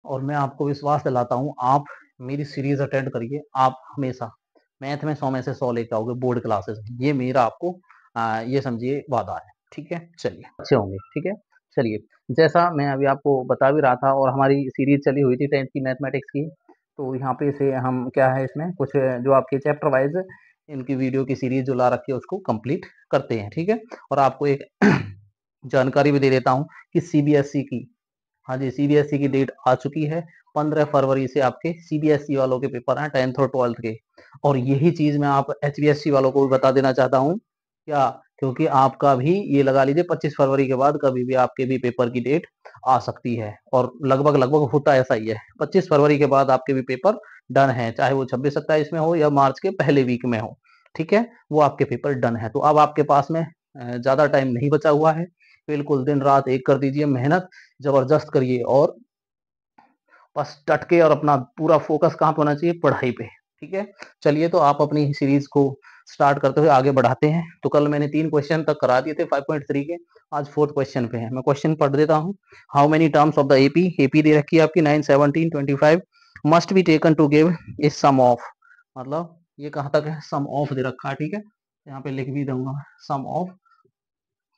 और मैं आपको विश्वास दिलाता हूँ, आप मेरी सीरीज अटेंड करिए, आप हमेशा मैथ में 100 में से 100 लेके आओगे बोर्ड क्लासेस में। ये मेरा आपको ये समझिए वादा है, ठीक है। चलिए अच्छे होंगे, ठीक है। चलिए, जैसा मैं अभी आपको बता भी रहा था और हमारी सीरीज चली हुई थी 10th की मैथमेटिक्स की, तो यहाँ पे से हम क्या है इसमें कुछ जो आपके चैप्टर वाइज इनकी वीडियो की सीरीज जो ला रखी है उसको कंप्लीट करते हैं, ठीक है। और आपको एक जानकारी भी दे देता हूँ कि सीबीएसई की, हाँ जी, सीबीएसई की डेट आ चुकी है। 15 फरवरी से आपके सीबीएसई वालों के पेपर हैं 10th और 12th के। और यही चीज मैं आप एचबीएसई वालों को भी बता देना चाहता हूँ, क्या, क्योंकि आपका भी ये लगा लीजिए 25 फरवरी के बाद कभी भी आपके भी पेपर की डेट आ सकती है। और लगभग लगभग होता ऐसा ही है, 25 फरवरी के बाद आपके भी पेपर डन है, चाहे वो 26-27 में हो या मार्च के पहले वीक में हो, ठीक है। वो आपके पेपर डन है। तो अब आपके पास में ज्यादा टाइम नहीं बचा हुआ है, बिल्कुल दिन रात एक कर दीजिए, मेहनत जबरदस्त करिए और बस डट के और अपना पूरा फोकस कहाँ पे होना चाहिए, पढ़ाई पे, ठीक है। चलिए, तो आप अपनी सीरीज को स्टार्ट करते हुए आगे बढ़ाते हैं। तो कल मैंने 3 क्वेश्चन तक करा दिए थे 5.3 के, आज 4th क्वेश्चन पे है। मैं क्वेश्चन पढ़ देता हूँ। How many terms of the AP, AP दे रखी है आपकी 9, 17, 25 must be taken to give a sum of, मतलब ये कहाँ तक है, सम ऑफ दे रखा है, ठीक है। यहाँ पे लिख भी दूंगा सम ऑफ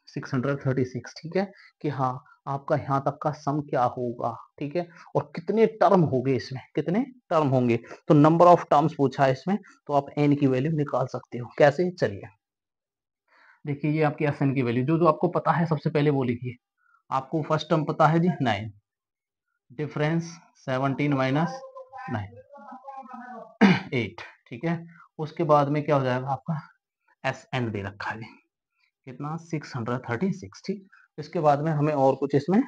636, ठीक है। कि हाँ, आपका यहाँ तक का सम क्या होगा, ठीक है। और कितने टर्म होंगे इसमें, कितने टर्म होंगे, तो नंबर ऑफ टर्म्स पूछा है इसमें, तो आप एन की वैल्यू निकाल सकते हो। कैसे, चलिए देखिए, ये आपकी एस एन की वैल्यू जो जो आपको पता है सबसे पहले वो लिखिए। आपको फर्स्ट टर्म पता है जी 9, डिफरेंस 17 माइनस 9 8, ठीक है। उसके बाद में क्या हो जाएगा आपका, एस एन दे रखा है कितना 636, ठीक। इसके बाद में हमें और कुछ इसमें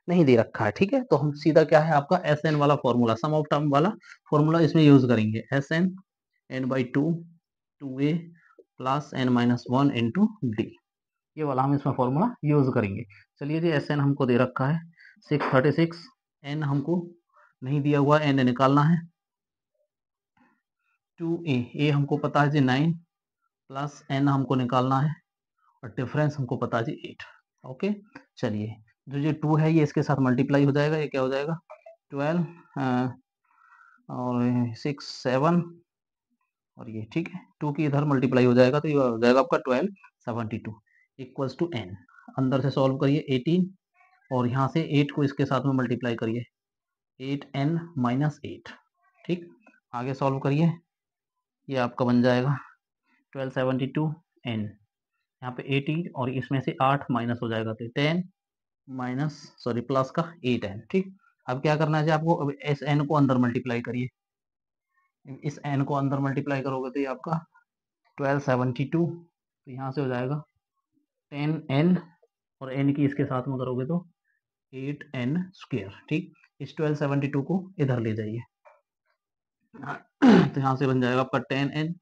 नहीं दे रखा है, ठीक है। तो हम सीधा क्या है आपका एस एन वाला फॉर्मूला, सम ऑफ टर्म वाला फॉर्मूला इसमें यूज करेंगे। S N N by two, two A plus N minus one into D, ये वाला हम इसमें फॉर्मूला यूज करेंगे। चलिए जी, एस एन हमको दे रखा है 636, एन हमको नहीं दिया हुआ, एन निकालना है। टू ए हमको पता है जी 9 प्लस एन हमको निकालना है, और डिफरेंस हमको पता है जी 8। ओके, चलिए, जो ये 2 है ये इसके साथ मल्टीप्लाई हो जाएगा, ये क्या हो जाएगा 12 और 6 7, और ये ठीक है 2 की इधर मल्टीप्लाई हो जाएगा, तो ये हो जाएगा आपका 1272 इक्वल्स टू एन। अंदर से सॉल्व करिए 18, और यहाँ से 8 को इसके साथ में मल्टीप्लाई करिए, 8n माइनस 8, ठीक। आगे सॉल्व करिए, ये आपका बन जाएगा 1272n, यहाँ पे 18 और इसमें से 8 माइनस हो जाएगा, तो 10 माइनस सॉरी प्लस का 8n, ठीक। अब क्या करना है आपको, अब इस n को अंदर मल्टीप्लाई करिए, इस n को अंदर मल्टीप्लाई करोगे तो ये आपका 1272, तो यहाँ से हो जाएगा 10n, और n की इसके साथ में करोगे तो 8n स्क्वायर, ठीक। इस 1272 को इधर ले जाइए, तो यहाँ से बन जाएगा आपका 10n,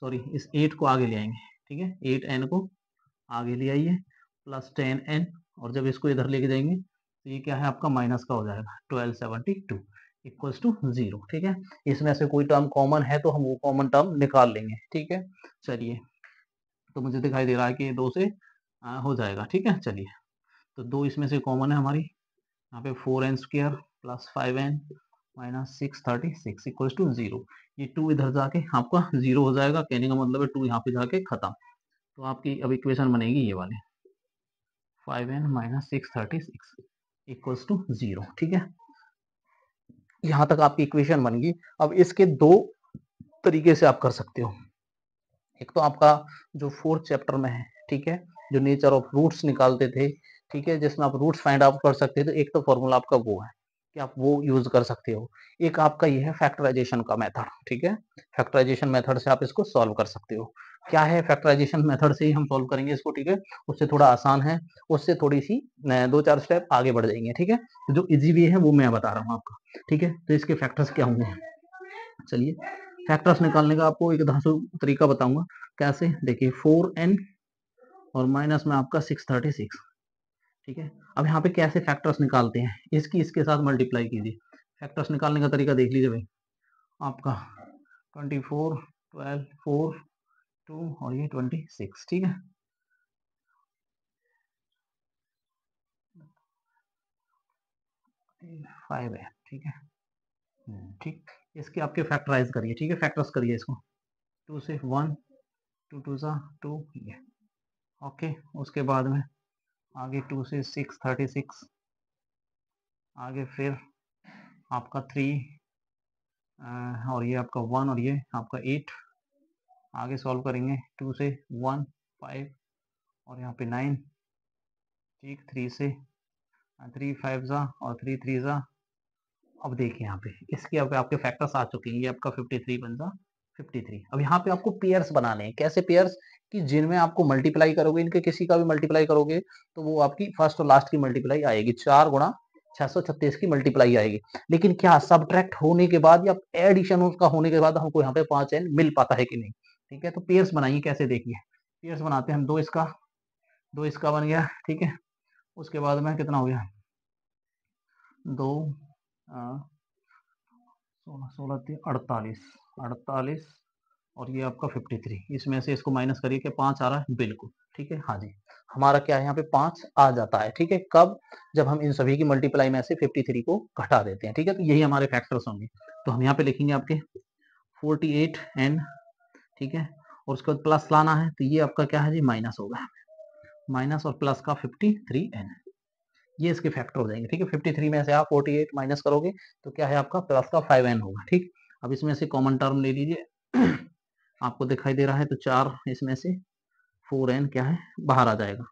सॉरी इस 8 को आगे ले आएंगे, ठीक है, 8n को आगे ले आइए प्लस 10n, और जब इसको इधर लेके जाएंगे तो ये क्या है आपका माइनस का हो जाएगा 1272 इक्वल्स टू 0, ठीक है। इसमें से कोई टर्म कॉमन है तो हम वो कॉमन टर्म निकाल लेंगे, ठीक है। चलिए, तो मुझे दिखाई दे रहा है कि 2 से हो जाएगा, ठीक है। चलिए, तो 2 इसमें से कॉमन है हमारी, यहाँ पे 4n square plus 5n minus 636 equals to 0। ये 2 इधर जाके आपका 0 हो जाएगा, कहने का मतलब है 2 यहाँ पे जाके खत्म। तो आपकी अब इक्वेशन बनेगी ये वाली 5n माइनस 636 इक्वल्स टू 0, ठीक है। यहाँ तक आपकी इक्वेशन बन गई। अब इसके दो तरीके से आप कर सकते हो। एक तो आपका जो 4th चैप्टर में है, ठीक है, जो नेचर ऑफ रूट्स निकालते थे, ठीक है, जिसमें आप रूट्स फाइंड आउट कर सकते थे, तो एक तो फॉर्मूला आपका वो है कि आप वो यूज कर सकते हो। एक आपका ये है फैक्टराइजेशन का मेथड, ठीक है। फैक्टराइजेशन मेथड से आप इसको सॉल्व कर सकते हो। क्या है, फैक्टराइजेशन मेथड से ही हम सॉल्व करेंगे इसको, ठीक है। उससे थोड़ा आसान है, उससे थोड़ी सी 2-4 स्टेप आगे बढ़ जाएंगे, ठीक है। तो जो इजी वे है वो मैं बता रहा हूँ आपका, ठीक है। तो इसके फैक्टर्स क्या होंगे, चलिए फैक्टर्स निकालने का आपको एक धांसू तरीका बताऊंगा। कैसे, देखिए 4n और माइनस में आपका 636, ठीक है। अब यहाँ पे कैसे फैक्टर्स निकालते हैं, इसकी इसके साथ मल्टीप्लाई कीजिए। फैक्टर्स निकालने का तरीका देख लीजिए भाई, आपका 24 12 4 2 और ये 26, ठीक है। 5 है, ठीक है। ठीक, इसके आपके फैक्टराइज करिए, ठीक है, फैक्टर्स करिए इसको। 2 से 1, 2 2 सा 2, ये ओके। उसके बाद में आगे 2 से 6 36, आगे फिर आपका 3 और ये आपका 1 और ये आपका 8, आगे सॉल्व करेंगे 2 से 1 5 और यहाँ पे 9, ठीक, 3 से 3 5 ज़ा और 3 3 ज़ा। अब देखिए यहाँ पे इसके आपके फैक्टर्स आ चुके हैं, ये आपका 53 बन जा 53। अब यहाँ पे आपको पेयर्स बनाने हैं। कैसे पेयर्स? कि जिनमें आपको मल्टीप्लाई करोगे, इनके किसी का भी मल्टीप्लाई करोगे तो वो आपकी फर्स्ट और लास्ट की मल्टीप्लाई आएगी, 4 गुणा 636 की मल्टीप्लाई आएगी। लेकिन क्या सब्ट्रैक्ट होने के बाद या एडिशन उसका होने के बाद हमको यहाँ पे 5n मिल पाता है कि नहीं? ठीक है, तो पेयर्स बनाइए। कैसे? देखिए पेयर्स बनाते हैं हम, दो इसका बन गया, ठीक है। उसके बाद में कितना हो गया, 2 16 16 48 48 और ये आपका 53। इसमें से इसको माइनस करिए कि 5 आ रहा है, बिल्कुल ठीक है। हाँ जी, हमारा क्या है यहाँ पे 5 आ जाता है, ठीक है। कब? जब हम इन सभी की मल्टीप्लाई में से 53 को घटा देते हैं, ठीक है। तो यही हमारे फैक्टर्स होंगे। तो हम यहाँ पे लिखेंगे आपके 48n, ठीक है। और उसके बाद प्लस लाना है, तो ये आपका क्या है जी, माइनस होगा, माइनस और प्लस का 53n, ये इसके फैक्टर हो जाएंगे, ठीक है। 53 में से आप 48 माइनस करोगे तो क्या है आपका प्लस का 5n होगा, ठीक। अब इसमें से कॉमन टर्म ले लीजिए आपको दिखाई दे रहा है, तो 4 इसमें से 4n क्या है बाहर आ जाएगा।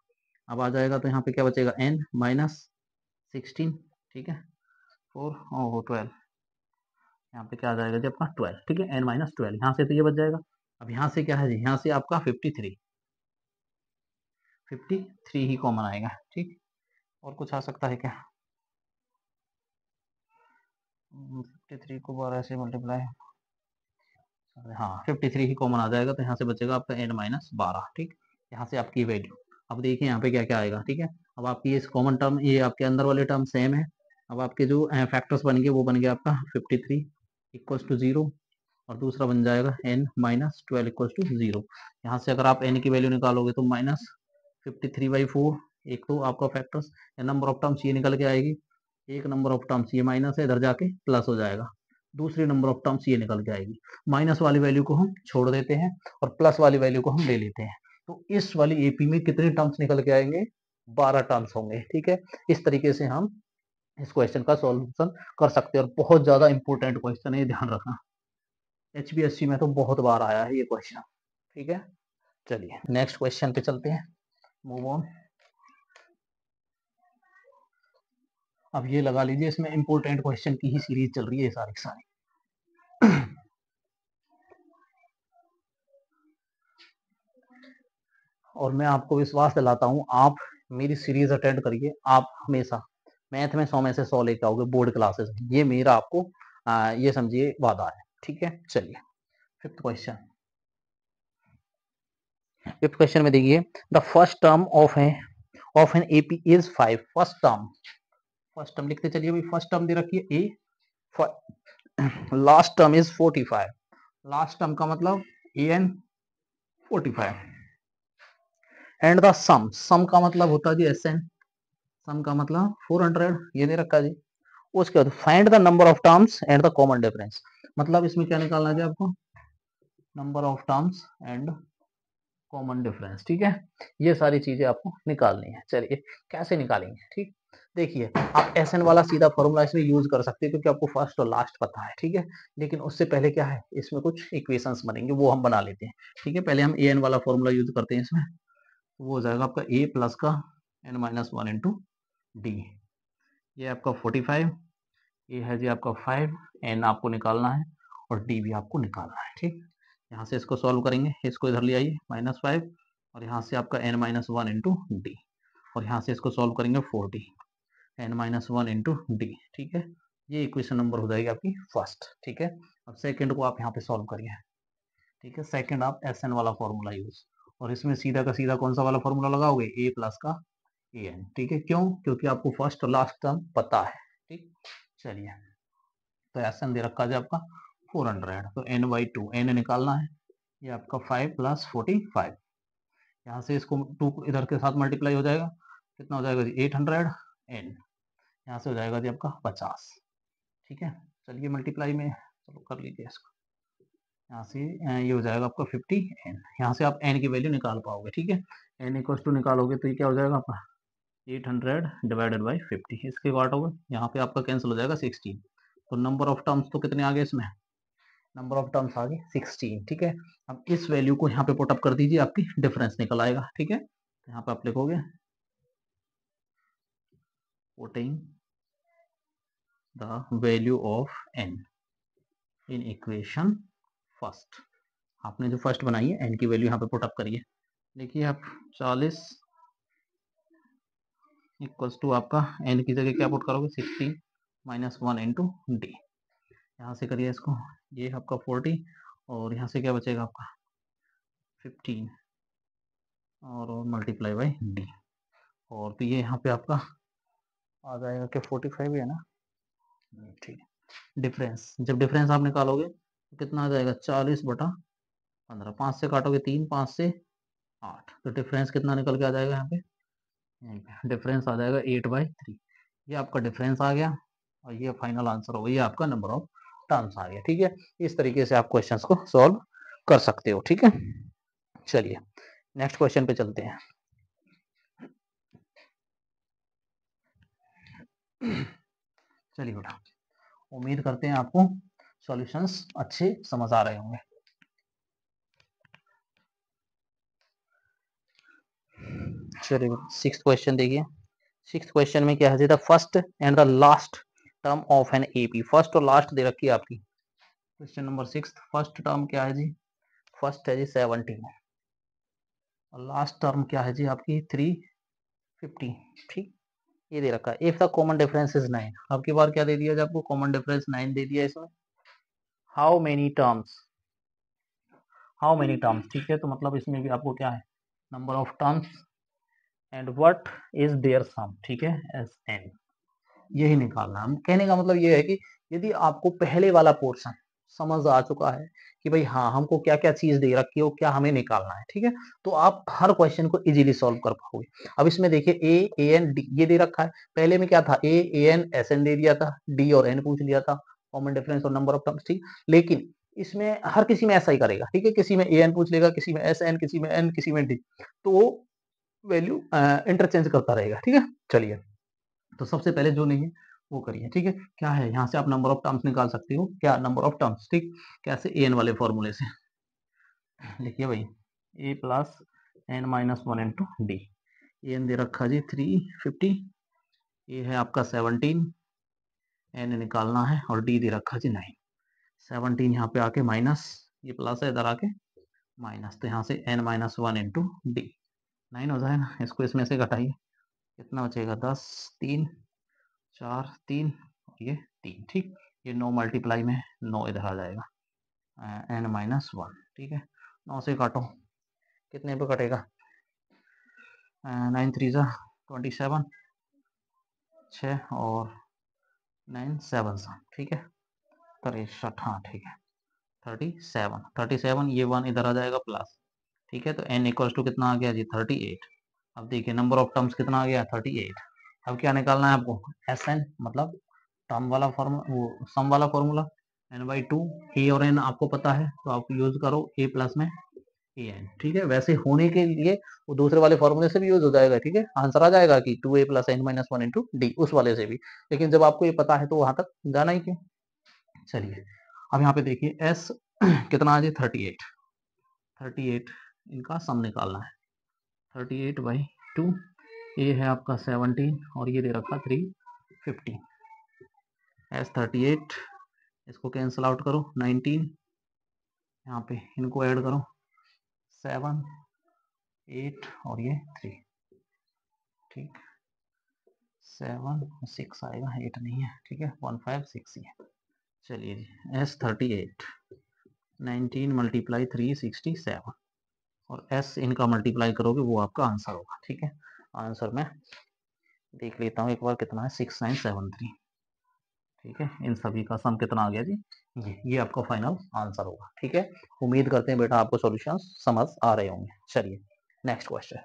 अब आ जाएगा तो यहाँ पे क्या बचेगा, n माइनस 16, ठीक है, 4 और 12, यहाँ पे क्या आ जाएगा जी आपका 12, ठीक है, n माइनस 12, यहाँ से तो ये बच जाएगा। अब यहाँ से क्या है जी, यहाँ से आपका 53 ही कॉमन आएगा, ठीक। और कुछ आ सकता है क्या? 53 को 12 से मल्टीप्लाई, हाँ 53 ही कॉमन आ जाएगा, तो यहाँ से बचेगा आपका n माइनस 12, ठीक। यहाँ से आपकी वैल्यू, अब देखिए यहाँ पे क्या क्या आएगा, ठीक है। अब आपकी ये कॉमन टर्म, ये आपके अंदर वाले टर्म सेम है। अब आपके जो फैक्टर्स बन गए वो बन गया आपका 53 इक्वल्स टू 0 और दूसरा बन जाएगा n माइनस 12 इक्वल्स टू 0। यहाँ से अगर आप n की वैल्यू निकालोगे तो माइनस 53/4, एक तो आपका फैक्टर्स या नंबर ऑफ टर्म्स ये निकल के आएगी, एक नंबर ऑफ टर्म्स ये माइनस है, इधर जाके प्लस हो जाएगा, दूसरी नंबर ऑफ टर्म्स ये निकल के आएगी। माइनस वाली वैल्यू को हम छोड़ देते हैं और प्लस वाली वैल्यू को हम ले लेते हैं, तो इस वाली एपी में कितने टर्म्स निकल के आएंगे, 12 टर्म्स होंगे, ठीक है। इस तरीके से हम इस क्वेश्चन का सॉल्यूशन कर सकते हैं और बहुत ज्यादा इंपॉर्टेंट क्वेश्चन है, ये ध्यान रखना। HBSC में तो बहुत बार आया है ये क्वेश्चन, ठीक है। चलिए नेक्स्ट क्वेश्चन पे चलते हैं, मूव ऑन। अब ये लगा लीजिए, इसमें इंपॉर्टेंट क्वेश्चन की ही सीरीज चल रही है सारी सारी और मैं आपको विश्वास दिलाता हूँ, आप मेरी सीरीज अटेंड करिए, आप हमेशा मैथ में 100 में से 100 लेके आओगे बोर्ड क्लासेस में, ये मेरा आपको ये समझिए वादा है, ठीक है। चलिए फिफ्थ क्वेश्चन, फिफ्थ क्वेश्चन में देखिए, the first term of an AP is 5। First term लिखते चलिए भाई, फर्स्ट टर्म दे रखी है a, last term is 45, last term का मतलब an 45 एंड द सम का मतलब होता है जी Sn, सम का मतलब 400, ये दे रखा जी। उसके बाद find the number of terms and the common difference, मतलब इसमें क्या निकालना है आपको, number of terms and common difference, ठीक है। ये सारी चीजें आपको निकालनी है। चलिए कैसे निकालेंगे, ठीक। देखिए आप Sn वाला सीधा फॉर्मूला इसमें यूज कर सकते हैं क्योंकि आपको फर्स्ट और लास्ट पता है, ठीक है। लेकिन उससे पहले क्या है, इसमें कुछ इक्वेशंस बनेंगे, वो हम बना लेते हैं, ठीक है। पहले हम an वाला फॉर्मूला यूज करते हैं इसमें, वो हो जाएगा आपका a प्लस का n माइनस 1 इंटू डी, ये आपका 45, ये है जी आपका 5, n आपको निकालना है और d भी आपको निकालना है, ठीक। यहाँ से इसको सॉल्व करेंगे, इसको इधर ले आइए -5 और यहाँ से आपका n माइनस 1 इंटू डी और यहाँ से इसको सॉल्व करेंगे 40 n माइनस 1 इंटू डी, ठीक है। ये इक्वेशन नंबर हो जाएगी आपकी फर्स्ट, ठीक है। अब सेकंड को आप यहाँ पे सॉल्व करिए, ठीक है। सेकंड आप Sn वाला फॉर्मूला यूज, और इसमें सीधा का सीधा कौन सा वाला फॉर्मूला लगाओगे, a प्लस का an, ठीक है। क्यों? क्योंकि आपको फर्स्ट और लास्ट टर्म पता है, ठीक। चलिए तो Sn दे रखा है आपका 400, तो n/2 n निकालना है, ये आपका 5 प्लस 45, यहाँ से इसको 2 इधर के साथ मल्टीप्लाई हो जाएगा, कितना हो जाएगा जी 800 n, यहाँ से हो जाएगा जी आपका 50। ठीक है, चलिए मल्टीप्लाई में चलो कर लीजिए इसको। यहाँ से ये हो जाएगा आपका 50n। यहाँ से आप n की वैल्यू निकाल पाओगे। ठीक है, n इक्वल टू निकालोगे तो ये क्या हो जाएगा आपका 800 डिवाइडेड बाई 50। इसके काट होगा, यहाँ पे आपका कैंसिल हो जाएगा 16। तो नंबर ऑफ टर्म्स तो कितने आ गए इसमें, नंबर ऑफ टर्म्स आ गए 16। ठीक है, अब इस वैल्यू को यहाँ पे पुटअप कर दीजिए, आपकी डिफरेंस निकल आएगा। ठीक है, तो यहाँ पे आप लिखोगे putting the value of n in equation first. आपने जो फर्स्ट बनाई है n की वैल्यू यहाँ पे पुटअप करिए। देखिए आप 40 इक्वल्स टू आपका n की जगह क्या पुट करोगे 16 माइनस 1 इंटू डी। यहाँ से करिए इसको, ये आपका 40 और यहाँ से क्या बचेगा आपका 15 और मल्टीप्लाई बाई डी। और तो ये यहाँ पे आपका आ जाएगा कि 45 है ना। ठीक है, डिफरेंस जब डिफरेंस आप निकालोगे तो कितना आ जाएगा 40/15। 5 से काटोगे 3, 5 से 8, तो डिफरेंस कितना निकल के आ जाएगा यहाँ पे डिफरेंस आ जाएगा 8/3। ये आपका डिफरेंस आ गया और ये फाइनल आंसर होगा, ये आपका नंबर ऑफ टर्म्स आ गया। ठीक है, इस तरीके से आप क्वेश्चंस को सॉल्व कर सकते हो। ठीक है, चलिए नेक्स्ट क्वेश्चन पे चलते हैं। चलिए बेटा, उम्मीद करते हैं आपको सॉल्यूशंस अच्छे समझ आ रहे होंगे। चलिए 6th क्वेश्चन देखिए। 6th क्वेश्चन में क्या है, the first and the last term of an AP. First और लास्ट दे रखी है आपकी। क्वेश्चन नंबर 6, फर्स्ट टर्म क्या है जी, फर्स्ट है जी 17 और लास्ट टर्म क्या है जी आपकी 350। ठीक, ये दे रखा है। If the common difference is 9। अब की बार क्या दे दिया, जब आपको कॉमन डिफरेंस 9 दे दिया इसमें, how many terms, how many terms. ठीक है, तो मतलब इसमें भी आपको क्या है number of terms and what is their sum. ठीक है, एस एन, यही निकालना। हम कहने का मतलब ये है कि यदि आपको पहले वाला पोर्शन समझ आ चुका है कि भाई हाँ हमको क्या क्या चीज दे रखी है, क्या हमें निकालना है, ठीक है, तो आप हर क्वेश्चन को इजीली सॉल्व कर पाओगे। अब इसमें देखिए ए एन डी ये दे रखा है। पहले में क्या था, ए एन एस एन दे दिया था, डी और एन पूछ लिया था, कॉमन डिफरेंस और नंबर ऑफ टर्म्स। ठीक, लेकिन इसमें हर किसी में ऐसा ही करेगा। ठीक है, किसी में ए एन पूछ लेगा, किसी में एस एन, किसी में एन, किसी में डी, तो वो वैल्यू इंटरचेंज करता रहेगा। ठीक है, चलिए तो सबसे पहले जो नहीं है वो करिए। ठीक है, क्या है यहाँ से आप नंबर ऑफ टर्म्स निकाल सकते हो, क्या नंबर ऑफ टर्म्स। ठीक, कैसे, ए एन वाले फॉर्मूले से लिखिए भाई, a plus N minus 1 into d. A n दे रखा जी 350, ये है आपका 17, एन निकालना है, और डी दे रखा जी 9। 17 यहाँ पे आके माइनस, ये प्लस है इधर आके माइनस, तो यहाँ से एन माइनस 1 इंटू डी 9 हो जाएगा। इसको इसमें से घटाइए, कितना बचेगा 10, 3, 4, 3 और ये 3। ठीक, ये 9 मल्टीप्लाई में 9 इधर आ जाएगा एन माइनस 1। ठीक है, 9 से काटो, कितने पे कटेगा 9 3 27, 6 और 9 7। ठीक है, 63, हाँ ठीक है 37, ये 1 इधर आ जाएगा प्लस। ठीक है, तो n इक्वल्स टू कितना आ गया जी 38। अब देखिए नंबर ऑफ टर्म्स कितना आ गया 38। अब क्या निकालना है आपको, एस एन, मतलब टर्म वाला फॉर्मूला, वो सम वाला फॉर्मूला n/2। ए और n आपको पता है तो आप यूज करो a प्लस में ए एन। ठीक है, वैसे होने के लिए वो दूसरे वाले फॉर्मूले से भी यूज हो जाएगा। ठीक है, आंसर आ जाएगा कि 2a plus n minus 1 into D, उस वाले से भी। लेकिन जब आपको ये पता है तो वहां तक जाना ही क्यों। चलिए अब यहाँ पे देखिए s कितना आ जाए 38 इनका सम निकालना है। 38/2, ये है आपका 17 और ये दे रखा 350। एस 38, इसको कैंसिल आउट करो, 19, यहाँ पे इनको ऐड करो, 7, 8 और ये 3। ठीक, 7, 6 आएगा, 8 नहीं है। ठीक है, 1 5 6 ही है। चलिए जी, एस 38, 19 मल्टीप्लाई 367 और एस इनका मल्टीप्लाई करोगे वो आपका आंसर होगा। ठीक है, आंसर में देख लेता हूँ एक बार कितना है, 6973। ठीक है, इन सभी का सम कितना आ गया जी, ये आपका फाइनल आंसर होगा। ठीक है, उम्मीद करते हैं बेटा आपको सॉल्यूशन समझ आ रहे होंगे। चलिए नेक्स्ट क्वेश्चन।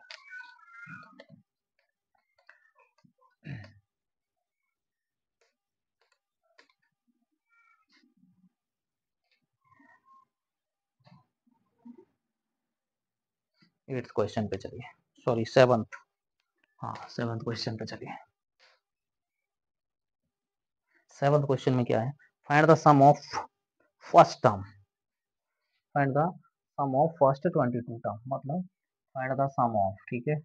8th क्वेश्चन पे चलिए, सॉरी 7th, हाँ 7th क्वेश्चन पे चलिए। 7th क्वेश्चन में क्या है, find the sum of first term, find the sum of first 22 term, मतलब फाइंड द सम ऑफ, ठीक है,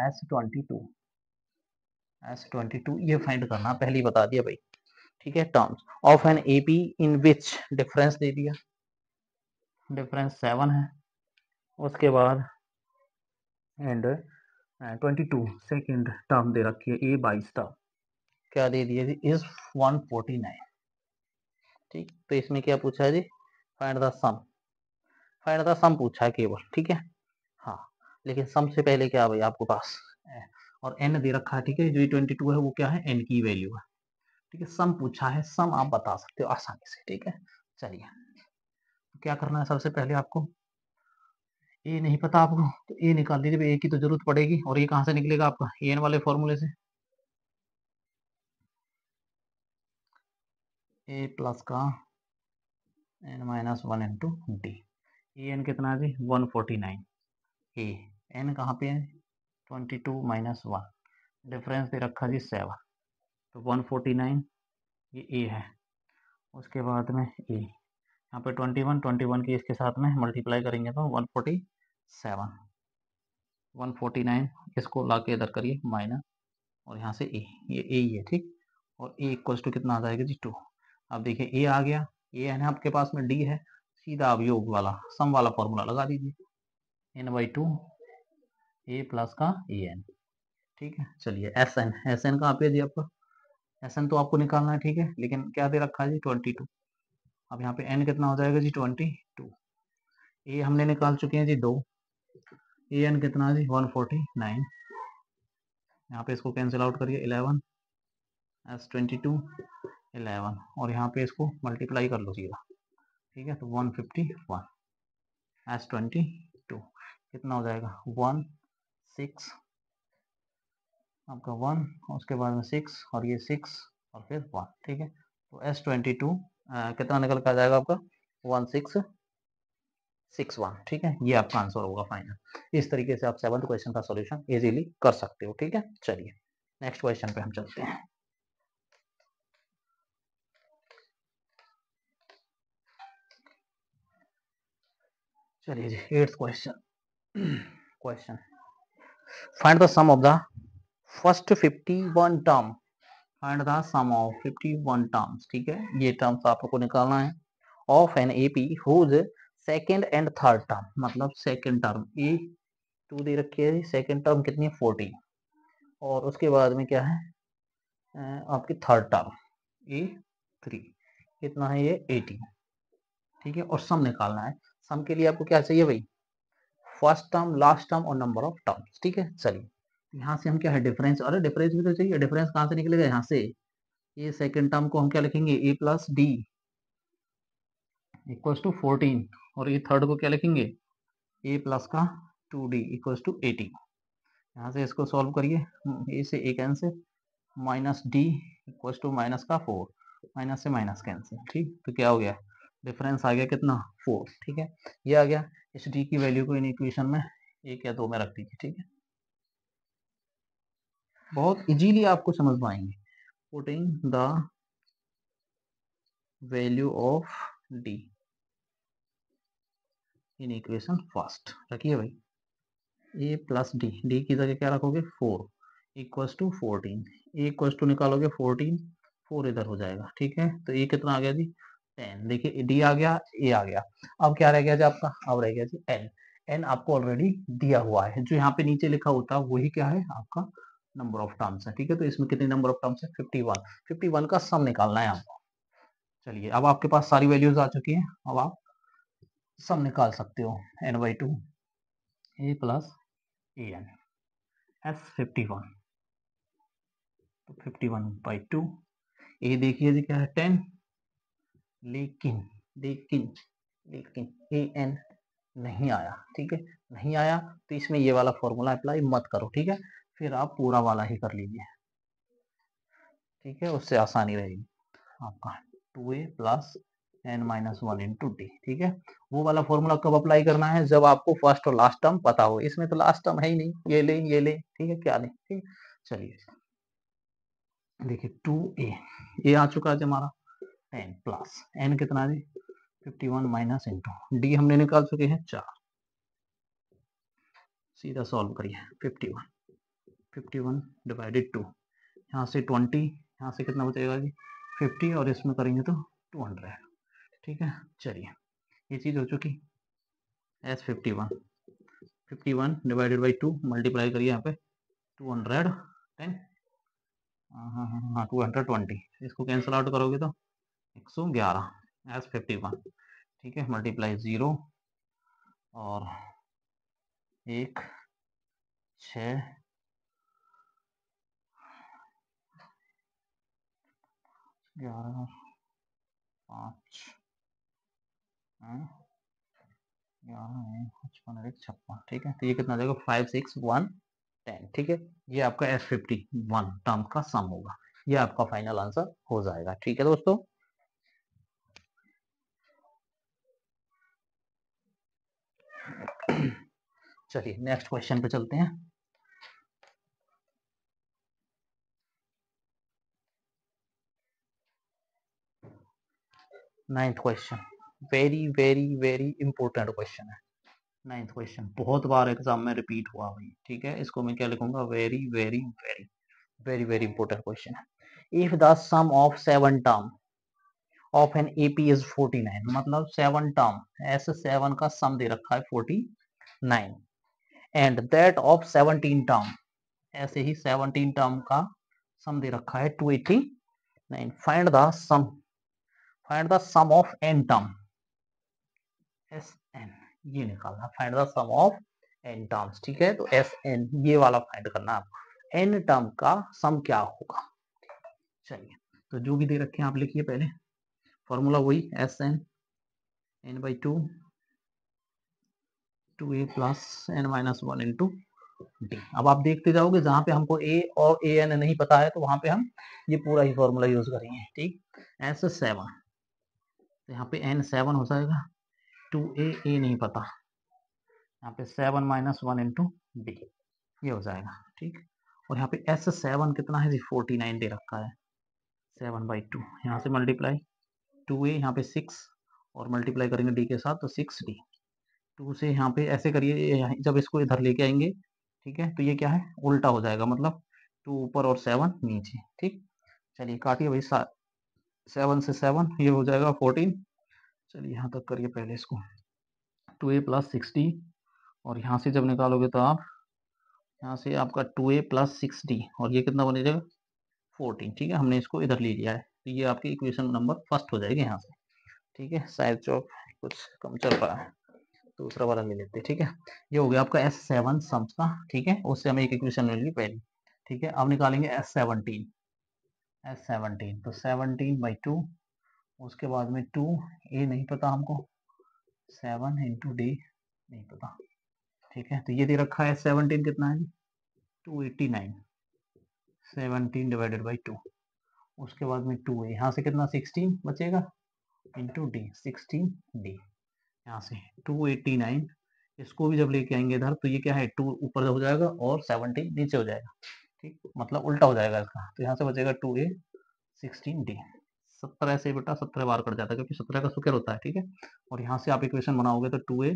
S22, S22 ये फाइंड करना, पहले ही बता दिया भाई, ठीक है। Terms of an AP in which difference दे दिया, डिफरेंस 7 है, उसके बाद एंड 22 सेकेंड टर्म दे रखी है, A22 टर्म क्या दे दिया जी, इज 149, ठीक। तो इसमें क्या पूछा है जी, find the sum, find the sum पूछा है केवल, ठीक है। हाँ, लेकिन सम से पहले क्या भाई आपके पास और n दे रखा है, ठीक है। जो 22 है वो क्या है, n की वैल्यू है, ठीक है। सम पूछा है, सम आप बता सकते हो आसानी से, ठीक है। चलिए क्या करना है, सबसे पहले आपको ए नहीं पता आपको तो ए निकाल लीजिए, ए की तो जरूरत पड़ेगी, और ये कहाँ से निकलेगा आपका, एन वाले फॉर्मूले से, ए प्लस का n-1 इंटू डी, एन कितना है जी 149, ए एन कहाँ पे है 22 माइनस 1, डिफरेंस दे रखा जी 7, तो 149 ये ए है, उसके बाद में ए यहाँ पे 21 की इसके साथ में मल्टीप्लाई करेंगे तो 147, 149 इसको ला के इधर करिए माइनस, और यहाँ से ए, ये ए ही है, ठीक। और ए इक्वल्स टू कितना आ जाएगा जी 2। अब देखिए ए आ गया, ए है आपके पास में, डी है, सीधा अब योग वाला सम वाला फॉर्मूला लगा दीजिए, n/2 ए प्लस का ए एन, ठीक है। चलिए एस एन, एस एन कहाँ पे जी आपका, एस एन तो आपको निकालना है, ठीक है, लेकिन क्या दे रखा है जी 22, अब यहाँ पे एन कितना हो जाएगा जी 22, ए हमने निकाल चुके हैं जी 2, ए एन कितना जी 149, यहाँ पे इसको कैंसिल आउट करिए 11, S22 11, और यहाँ पे इसको मल्टीप्लाई कर लो सीधा, ठीक है, तो 151, S22 कितना हो जाएगा 1 6 आपका 1, उसके बाद में 6 और ये 6 और फिर 1, ठीक है। तो S22 कितना निकल कर आ जाएगा आपका 1661, ठीक है। ये आपका आंसर होगा फाइनल। इस तरीके से आप 7th क्वेश्चन का सॉल्यूशन इजीली कर सकते हो, ठीक है। चलिए नेक्स्ट क्वेश्चन पे हम चलते हैं। चलिए जी 8th question, find the sum of the first 51 term, find the sum of 51 terms, ठीक है। ये टर्म्स आपको निकालना है of an AP whose second and third term, मतलब सेकंड टर्म A2 दे रखी है, सेकंड टर्म कितनी है 14, और उसके बाद में क्या है आपकी थर्ड टर्म A3 कितना है ये 18, ठीक है। और सम निकालना है, सम के लिए आपको क्या चाहिए भाई, फर्स्ट टर्म, लास्ट टर्म और नंबर ऑफ टर्म्स, ठीक है। चलिए यहाँ से हम क्या है डिफरेंस, अरे डिफरेंस भी तो चाहिए, डिफरेंस कहाँ से निकलेगा, यहाँ से ये सेकंड टर्म को हम क्या लिखेंगे ए प्लस डी इक्वल्स टू 14, और ये थर्ड को क्या लिखेंगे ए प्लस का 2d इक्वल्स टू 18। यहाँ से इसको सॉल्व करिए, ए से a cancel, minus d equals to minus का 4, माइनस से माइनस कैंसिल, ठीक। तो क्या हो गया, डिफरेंस आ गया कितना 4, ठीक है। ये आ गया, इस डी की वैल्यू को इन इक्वेशन में 1 या 2 में रख दीजिए, ठीक है। बहुत इजीली आपको समझ पाएंगे, putting the value of D in equation first, रखिए भाई ए प्लस डी, डी की जगह क्या रखोगे 4 equals to 14, A equals to निकालोगे 14, 4 इधर हो जाएगा, ठीक है। तो ए कितना आ गया जी 10, देखिए डी आ गया, ए आ गया, अब क्या रह गया जी आपका, अब रह गया जी एन, एन आपको ऑलरेडी दिया हुआ है, जो यहाँ पे नीचे लिखा होता है वही क्या है आपका नंबर ऑफ टर्म्स है, ठीक है। तो इसमें कितने नंबर ऑफ टर्म्स है 51, 51 का सम निकालना है आपको। चलिए अब आपके पास सारी वैल्यूज आ चुकी हैं, अब आप सम निकाल सकते हो, n/2 A plus A N S51, तो 51/2, ए देखिए जी क्या है 10, लेकिन लेकिन लेकिन ए एन नहीं आया, ठीक है, नहीं आया, तो इसमें ये वाला फॉर्मूला अप्लाई मत करो, ठीक है। फिर आप पूरा वाला ही कर लीजिए, ठीक है, उससे आसानी रहेगी आपका 2a plus n minus one into D. ठीक है, वो वाला फॉर्मूला कब अप्लाई करना है, जब आपको फर्स्ट और लास्ट टर्म पता हो। इसमें तो लास्ट टर्म है ही नहीं, ये ले ठीक है, क्या नहीं। ठीक, चलिए देखिए 2a, ये आ चुका है हमारा 10 प्लस n कितना है 51 माइनस इंटू डी हमने निकाल चुके हैं 4। सीधा सॉल्व करिए 51 डिवाइडेड 2, यहाँ से 20, यहाँ से कितना बचेगा जी 50, और इसमें करेंगे तो 200। ठीक है, चलिए ये चीज़ हो चुकी। एस 51 डिवाइडेड बाई 2 मल्टीप्लाई करिए यहाँ पे 210, हाँ 220, इसको कैंसिल आउट करोगे तो 111 एस 51। ठीक है, मल्टीप्लाई 0 और 1 6 11 5 55 56। ठीक है, तो ये कितना आ जाएगा 5 6 1 10। ठीक है, ये आपका F51 टर्म का सम होगा, ये आपका फाइनल आंसर हो जाएगा। ठीक है दोस्तों, चलिए नेक्स्ट क्वेश्चन पे चलते हैं। Ninth question, very very very important question है। नाइन्थ क्वेश्चन बहुत बार एग्जाम में रिपीट हुआ भाई। ठीक है, इसको मैं क्या लिखूंगा, very very very very very important question है। If the sum of 7 term of an AP is 49, मतलब 7 टर्म, ऐसे 7 का सम दे रखा है 49, एंड दैट ऑफ 17 टर्म, ऐसे ही 17 टर्म का सम दे रखा है 289। Find the sum of N term, S N, ये निकालना, find the sum of N terms. ठीक है, तो एस एन ये वाला फाइंड करना आपको, एन टर्म का सम क्या होगा। चलिए, तो जो भी दे रखे हैं आप लिखिए पहले, फॉर्मूला वही S N N by 2 A plus N minus one into D. अब आप देखते जाओगे, जहां पे हमको ए और ए एन नहीं पता है, तो वहां पे हम ये पूरा ही फॉर्मूला यूज करेंगे। ठीक, एस 7, तो यहाँ पे एन 7 हो जाएगा, 2a ए नहीं पता, यहाँ पे 7 माइनस वन इंटू डी, ये हो जाएगा। ठीक, और यहाँ पे एस 7 कितना है जी 49 दे रखा है, 7/2, यहाँ से मल्टीप्लाई 2a, यहाँ पे 6, और मल्टीप्लाई करेंगे डी के साथ तो 6d। 2 से यहाँ पे ऐसे करिए, जब इसको इधर लेके आएंगे, ठीक है, तो ये क्या है उल्टा हो जाएगा, मतलब 2 ऊपर और 7 नीचे। ठीक, चलिए काटिए भाई, 7 से 7 ये हो जाएगा 14। चलिए यहाँ तक करिए पहले इसको, 2a प्लस 6d, और यहाँ से जब निकालोगे तो आप यहाँ से आपका 2a प्लस 6d, और ये कितना बन जाएगा 14। ठीक है, हमने इसको इधर ले लिया है, तो ये आपकी इक्वेशन नंबर फर्स्ट हो जाएगी यहाँ से। ठीक है, शायद चौक कुछ कम चल रहा है, दूसरा वाला ले लेते हैं। ठीक है, ये हो गया आपका S7 सम्स का। ठीक है, उससे हमें एक इक्वेशन मिल गई पहली। ठीक है, अब निकालेंगे S17 तो 17/2, उसके बाद में 2 ए नहीं पता हमको, 7 इंटू डी नहीं पता। ठीक है, तो ये दे रखा है 17 कितना है 289, 17 डिवाइडेड बाई 2, उसके बाद में 2 ए, यहाँ से कितना 16 बचेगा इंटू डी, 16d, यहाँ से 289, इसको भी जब लेके आएंगे इधर तो ये क्या है 2 ऊपर हो जाएगा और 17 नीचे हो जाएगा। ठीक, मतलब उल्टा हो जाएगा इसका, तो यहाँ से बचेगा 2a 16d। 17 से बेटा 17 बार कट जाता है, क्योंकि 17 का स्क्वायर होता है। ठीक है, और यहाँ से आप इक्वेशन बनाओगे तो 2a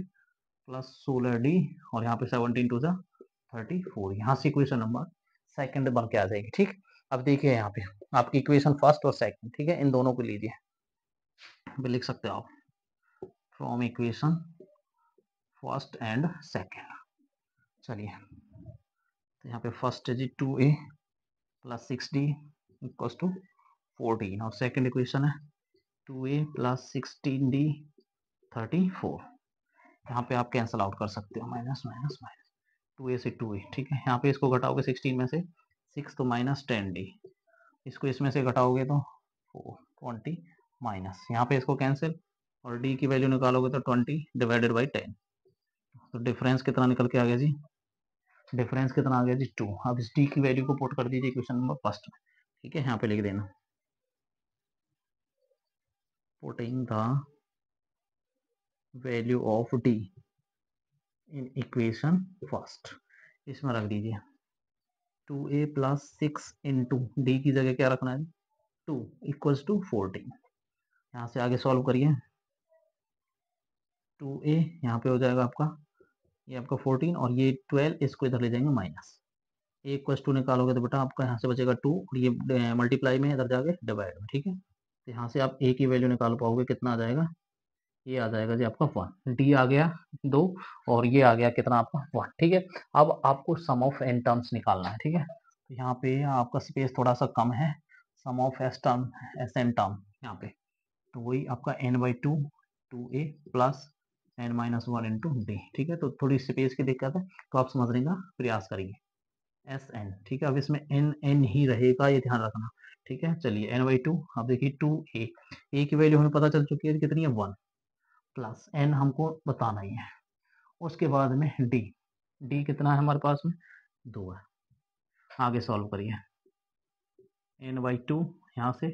प्लस 16d, और यहाँ पे 17 टू जा 34, यहाँ से इक्वेशन नंबर सेकंड बन के आ जाएगी। ठीक, अब देखिए यहाँ पे आपकी इक्वेशन फर्स्ट और सेकंड, ठीक है, इन दोनों को लीजिए, लिख सकते हो आप from equation first and second. चलिए, तो यहाँ पे फर्स्ट है जी 2a plus 6d equals to 14, और सेकंड इक्वेशन है 2a प्लस 16d 34। यहाँ पे आप कैंसल आउट कर सकते हो, माइनस माइनस माइनस, 2a से 2a। ठीक है, यहाँ पे इसको घटाओगे 16 में से 6 तो माइनस 10d, इसको इसमें से घटाओगे तो 20 माइनस, यहाँ पे इसको कैंसिल, और d की वैल्यू निकालोगे तो 20 डिवाइडेड बाई 10, तो डिफरेंस कितना निकल के आ गया जी, डिफरेंस कितना आ गया जी 2। अब इस डी की वैल्यू को पुट कर दीजिए इक्वेशन नंबर फर्स्ट में। ठीक है, यहाँ पे लिख देना putting the value of D in equation first, इसमें रख दीजिए 2a प्लस 6 इंटू डी की जगह क्या रखना है 2 इक्वल्स टू 14। यहाँ से आगे सॉल्व करिए 2a यहाँ पे हो जाएगा आपका, ये आपका 14 और ये 12, इसको इधर ले जाएंगे माइनस, a इक्वल्स टू निकालोगे तो बेटा आपका यहाँ से बचेगा 2 और ये मल्टीप्लाई में इधर जाके डिवाइड में, ठीक है। तो यहाँ से आप a की वैल्यू निकाल पाओगे, कितना आ जाएगा, ये आ जाएगा जी आपका 1, डी आ गया 2 और ये आ गया कितना आपका 1, ठीक है। अब आपको सम ऑफ n टर्म्स निकालना है, ठीक है। तो यहाँ पे आपका स्पेस थोड़ा सा कम है, sum of S term S n term यहाँ पे, तो वही आपका n/2 2a plus n-1 into D, ठीक है। तो थोड़ी स्पेस की दिक्कत है तो आप समझने का प्रयास करिए, एस एन, ठीक है। अब इसमें एन एन ही रहेगा, ये ध्यान रखना, ठीक है। चलिए n/2, अब देखिए 2a, a की वैल्यू हमें पता चल चुकी है कितनी है 1, प्लस n हमको बताना ही है, उसके बाद में डी, डी कितना है हमारे पास में 2 है। आगे सॉल्व करिए n/2, यहाँ से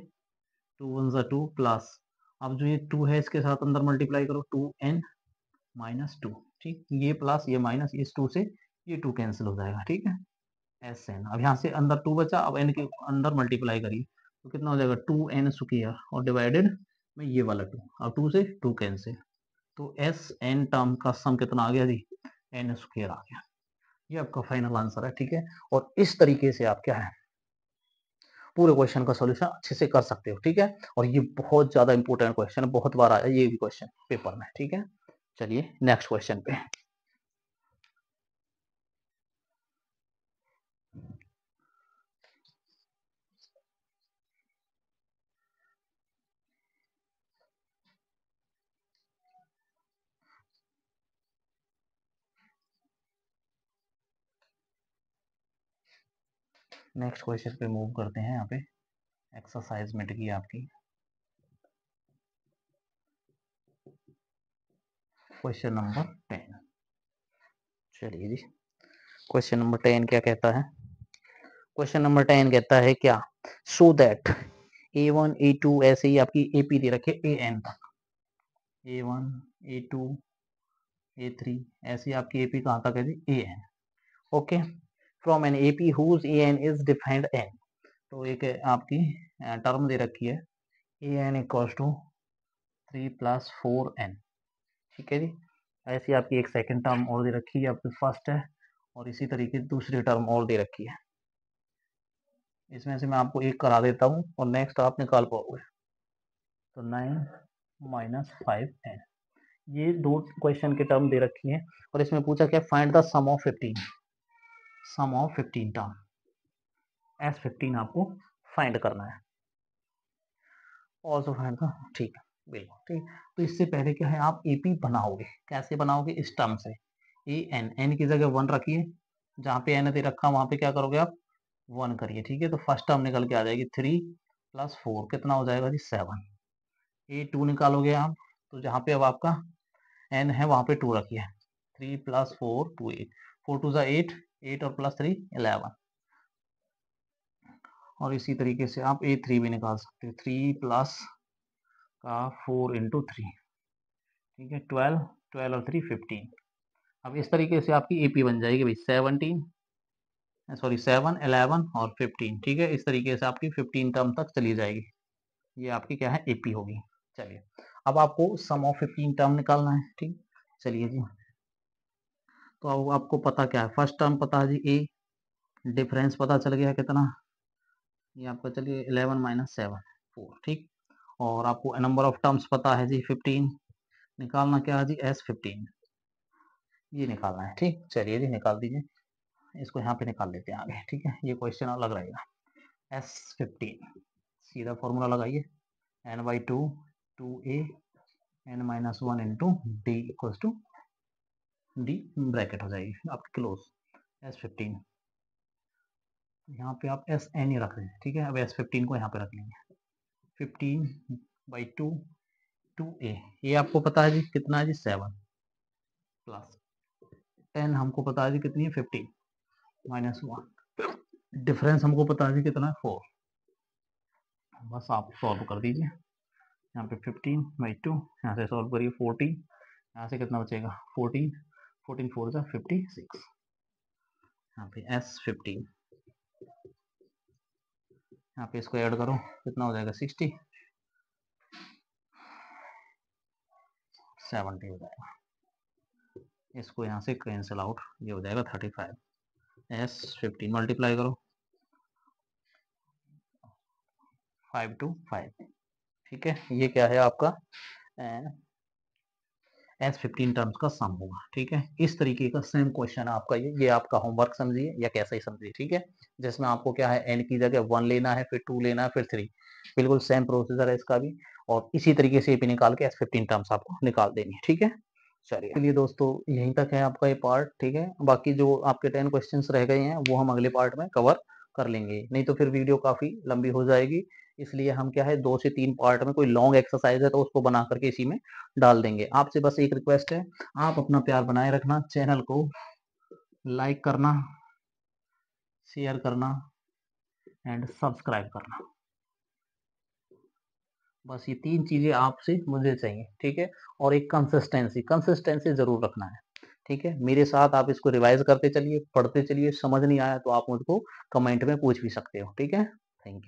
2 1 ज़ा 2 प्लस, अब जो ये 2 है इसके साथ अंदर मल्टीप्लाई करो 2n माइनस 2, ठीक, ये प्लस ये माइनस, इस 2 से ये 2 कैंसिल हो जाएगा, ठीक है। एस एन, अब यहाँ से अंदर 2 बचा, अब n के अंदर मल्टीप्लाई करिए तो कितना हो जाएगा 2n स्क्वायर और डिवाइडेड में ये वाला 2, अब 2 से 2 कैंसिल, तो एस एन टर्म का सम कितना आ गया जी n स्क्वायर आ गया। ये आपका फाइनल आंसर है, ठीक है। और इस तरीके से आप क्या है पूरे क्वेश्चन का सॉल्यूशन अच्छे से कर सकते हो, ठीक है। और ये बहुत ज्यादा इंपॉर्टेंट क्वेश्चन है, बहुत बार आया ये भी क्वेश्चन पेपर में, ठीक है। चलिए नेक्स्ट क्वेश्चन पे। नेक्स्ट क्वेश्चन पे मूव करते हैं। यहाँ पे एक्सरसाइज मिट गई आपकी, क्वेश्चन नंबर 10। चलिए जी, क्वेश्चन नंबर 10 क्या कहता है, क्वेश्चन नंबर 10 कहता है क्या, सो दैट a1 a2 ऐसे ही आपकी AP दे रखे an तक, a1 a2 a3 ऐसी आपकी AP कहाँ तक है जी an, okay, from an AP whose an is defined n, तो एक आपकी टर्म दे रखी है an इक्वल्स टू 3 + 4n, ठीक है जी। ऐसी आपकी एक सेकंड टर्म और दे रखी है, आपकी फर्स्ट है, और इसी तरीके दूसरी टर्म और दे रखी है। इसमें से मैं आपको एक करा देता हूँ और नेक्स्ट आप निकाल पाओगे। तो 9 - 5n, ये दो क्वेश्चन की टर्म दे रखी है और इसमें पूछा क्या, find the sum of 15, sum of 15 term, S15 आपको फाइंड करना है। ऑल्सो फाइंड द, ठीक है बिल्कुल ठीक। तो इससे पहले क्या है, आप AP बनाओगे, कैसे बनाओगे, इस टर्म से an, n की जगह 1 रखिए, जहाँ पे n दे रखा वहां पे क्या करोगे आप 1 करिए, ठीक है। तो फर्स्ट टर्म निकल के आ जाएगी 3 + 4 कितना हो जाएगा जी 7, a2 निकालोगे आप, तो जहाँ पे अब आपका n है वहां पे 2 रखिए, 3 + 4 2 8, 4 2 8, 8 और +3 11, और इसी तरीके से आप a3 भी निकाल सकते हो, 3 प्लस का 4 × 3, ठीक है 12, 12 और 3 15। अब इस तरीके से आपकी AP बन जाएगी भाई 17, सॉरी 7 11 और 15, ठीक है। इस तरीके से आपकी 15 टर्म तक चली जाएगी, ये आपकी क्या है AP होगी। चलिए अब आपको सम ऑफ 15 टर्म निकालना है, ठीक। चलिए जी, तो अब आपको पता क्या है, फर्स्ट टर्म पता है जी A, डिफरेंस पता चल गया कितना, ये आपका चलिए 11 - 7 4, ठीक। और आपको नंबर ऑफ टर्म्स पता है जी 15, निकालना क्या है जी S15, ये निकालना है, ठीक। चलिए जी निकाल दीजिए, इसको यहाँ पे निकाल लेते हैं आगे, ठीक है। ये क्वेश्चन अलग रहेगा, S15 सीधा फॉर्मूला लगाइए, n/2 2a n-1 into D equals to D, bracket हो जाएगी आपकी क्लोज, S15, यहाँ पे आप SN ही रख रहे हैं, ठीक है। अब S15 को यहाँ पे रख लेंगे, 15/2 2a, ये आपको पता है जी कितना है जी 7, प्लस 10 हमको पता है जी कितनी है 15 -1, डिफरेंस हमको पता है जी कितना है 4, बस आप सॉल्व कर दीजिए, यहाँ पे 15/2, यहाँ से सॉल्व करिए 14, यहाँ से कितना बचेगा 14, 14 4 जा 56, यहाँ पे S15, यहाँ पे इसको ऐड करो कितना हो जाएगा 60, 70 हो जाएगा, इसको यहाँ से कैंसिल आउट, ये हो जाएगा 35, S15 मल्टीप्लाई करो 5 to 5, ठीक है, ये क्या है आपका S15 टर्म्स का सम होगा, ठीक है। इस तरीके का सेम क्वेश्चन है आपका, ये आपका होमवर्क समझिए या कैसा ही समझिए, ठीक है, जिसमें आपको क्या है n की जगह 1 लेना है, फिर 2 लेना है, फिर 3, बिल्कुल सेम प्रोसीजर है इसका भी, और इसी तरीके से भी निकाल के S15 टर्म्स आपको निकाल देनी है, ठीक है। चलिए दोस्तों यहीं तक है आपका ये पार्ट, ठीक है, बाकी जो आपके 10 क्वेश्चंस रह गए हैं वो हम अगले पार्ट में कवर कर लेंगे, नहीं तो फिर वीडियो काफी लंबी हो जाएगी, इसलिए हम क्या है 2 से 3 पार्ट में, कोई लॉन्ग एक्सरसाइज है तो उसको बना करके इसी में डाल देंगे। आपसे बस एक रिक्वेस्ट है, आप अपना प्यार बनाए रखना, चैनल को लाइक करना, शेयर करना एंड सब्सक्राइब करना, बस ये 3 चीजें आपसे मुझे चाहिए, ठीक है, और एक कंसिस्टेंसी जरूर रखना है, ठीक है। मेरे साथ आप इसको रिवाइज करते चलिए, पढ़ते चलिए, समझ नहीं आया तो आप मुझको कमेंट में पूछ भी सकते हो, ठीक है। Thank you.